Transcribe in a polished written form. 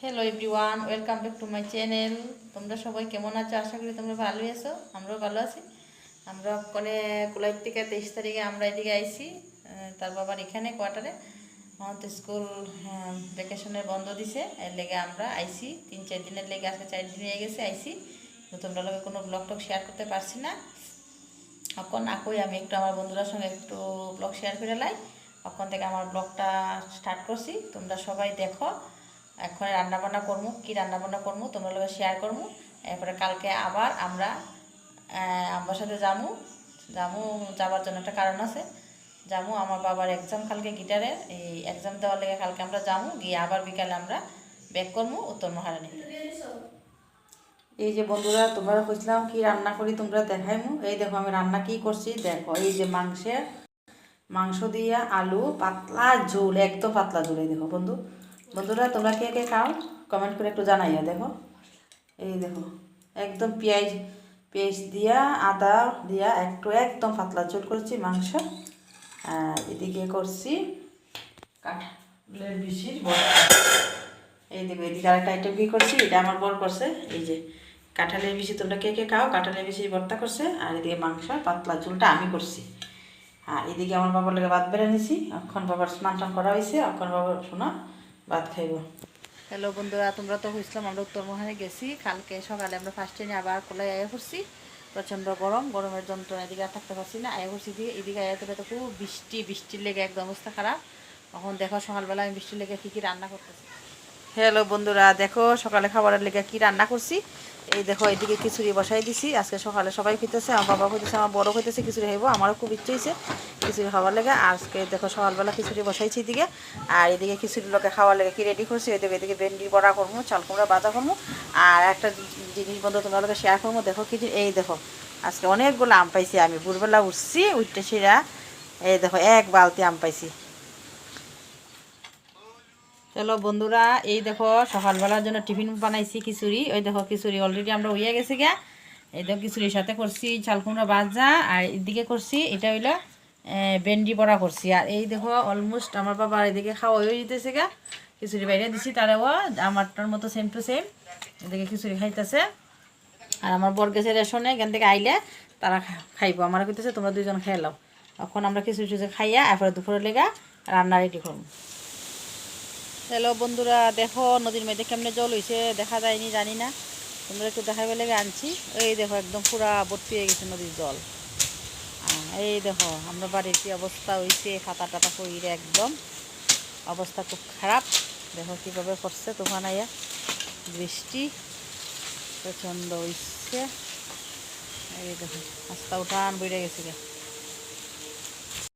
Hello everyone, welcome back to my channel. তোমরা সবাই কেমন আছো? আশা করি তোমরা ভালোই আছো। আমরাও ভালো আছি। আমরা ওখানে কুলাইট থেকে 23 তারিখে আমরা এদিকে আইছি তার বাবার এখানে কোয়ার্টারে। আমার তো স্কুল ভ্যাকেশনে বন্ধ দিছে, এর লেগে আমরা আইছি 3-4 দিনের লেগে। আজকে 4 দিন হয়ে গেছে আইছি, তো তোমরা লোকে কোনো ব্লগ টক শেয়ার করতে পারছি না। এখন আকই আমি একটু আমার বন্ধুদের সঙ্গে একটু ব্লগ শেয়ার করে লাই। এখন থেকে আমার ব্লগটা স্টার্ট করছি, তোমরা সবাই দেখো। এখন রান্নাবান্না করবো, কী রান্নাবান্না করবো তোমরা লোক শেয়ার করবো। এরপরে কালকে আবার আমরা আমার সাথে যাবো যাবার জন্য একটা কারণ আছে। যাবো আমার বাবার এক্সাম কালকে গিটারের, এই এক্সাম দেওয়ার লেগে কালকে আমরা যাবো, গিয়ে আবার বিকালে আমরা ব্যাক করবো উত্তর মহারানী। এই যে বন্ধুরা, তোমরা বুঝলাম কি রান্না করি তোমরা দেখাইমু। এই দেখো আমি রান্না কি করছি দেখো। এই যে মাংস দিয়া আলু পাতলা ঝোল, একদম পাতলা ঝোল। এই দেখো বন্ধুরা তোমরা কে কে খাও কমেন্ট করে একটু জানাইয়া। দেখো এই দেখো একদম পেঁয়াজ দিয়া আদা দিয়া একদম পাতলা ঝোল করছি মাংস। আর এদিকে করছি কাঁঠালের বিচির ভর্তা। এই দেখো এদিকে আরেকটা আইটেম কী করছি, এটা আমার বর করছে। এই যে কাঁঠালের বিচি, তোমরা কে কে খাও, কাঁঠালের বিচির ভর্তা করছে। আর এদিকে মাংস পাতলা ঝোলটা আমি করছি। আর এদিকে আমার বাবার লেগে ভাত বেড়ে নিছি। এখন বাবার স্নান টান করা হয়েছে, এখন বাবার শোনা ভাত খাইব। হ্যালো বন্ধুরা, তোমরা তো বুঝলাম আমরা উত্তরমহানে গেছি। কালকে সকালে আমরা ফার্স্ট ট্রেনে আবার কোলায় আয়া করছি। প্রচণ্ড গরমের যন্ত্রণা, এদিকে আর থাকতে পারছি না। আয়া করছি এদিকে আয়া তো খুব বৃষ্টির লেগে একদম অবস্থা খারাপ। এখন দেখো সকালবেলা আমি বৃষ্টির লেগে কী রান্না করতেছি। হ্যালো বন্ধুরা, দেখো সকালে খাবারের লেগে কি রান্না করছি। এই দেখো এদিকে খিচুড়ি বসাই দিছি। আজকে সকালে সবাই খেতেছে, আমার বাবা খেতেছে, আমার বড় খেতেছে খিচুড়ি খাইব। আমারও খুব ইচ্ছে হয়েছে খিচুড়ি খাওয়ার লেগে। আজকে দেখো সকালবেলা খিচুড়ি বসাইছি এদিকে। আর এদিকে খিচুড়ির লোকে খাওয়ার লেগে কি রেডি করছি। এদিকে ভেন্ডি বড়া করবো, চাল কুমড়া বাজা করবো। আর একটা জিনিস বন্ধু তোমার লোকে শেয়ার করবো। দেখো কি, এই দেখো আজকে অনেকগুলো আম পাইছি আমি। ভোরবেলা উঠছি, উঠতে সেরা এই দেখো এক বালতি আম পাইছি। চলো বন্ধুরা, এই দেখো সকালবেলার জন্য টিফিন বানাইছি খিচুড়ি। ওই দেখো খিচুড়ি অলরেডি আমরা হইয়া গেছি গা। এই দেখো খিচুড়ির সাথে করছি চাল কুমড়া ভাজা। আর এদিকে করছি এটা হইলো ভেন্ডি বড়া করছি। আর এই দেখো অলমোস্ট আমার বাবা এদিকে খাওয়া হয়ে যেতেছে গা। খিচুড়ি বাইরে দিছি তারাও আমারটার মতো সেম টু সেম এদিকে খিচুড়ি খাইতেছে। আর আমার বর গেছে রেশনে, এখান থেকে আইলে তারা খাইবো। আমার কইতেছে তোমরা দুইজন খাই লাও। এখন আমরা খিচুড়ি খাইয়া এরপরে দুপুরের লেগা রান্না রেডি করবো। হ্যালো বন্ধুরা, দেখো নদীর মধ্যে কেমনে জল হয়েছে, দেখা যায়নি জানি না, তোমরা একটু দেখাবে লেগে আনছি। এই দেখো একদম পুরা ভর্তি হয়ে গেছে নদীর জল। এই দেখো আমরা বাড়ির কি অবস্থা হয়েছে, খাতা টাতা পড়ে একদম অবস্থা খুব খারাপ। দেখো কীভাবে করছে তুফান আইয়া, বৃষ্টি প্রচণ্ড হয়েছে। এই দেখো রাস্তা উঠান বইরে গেছে।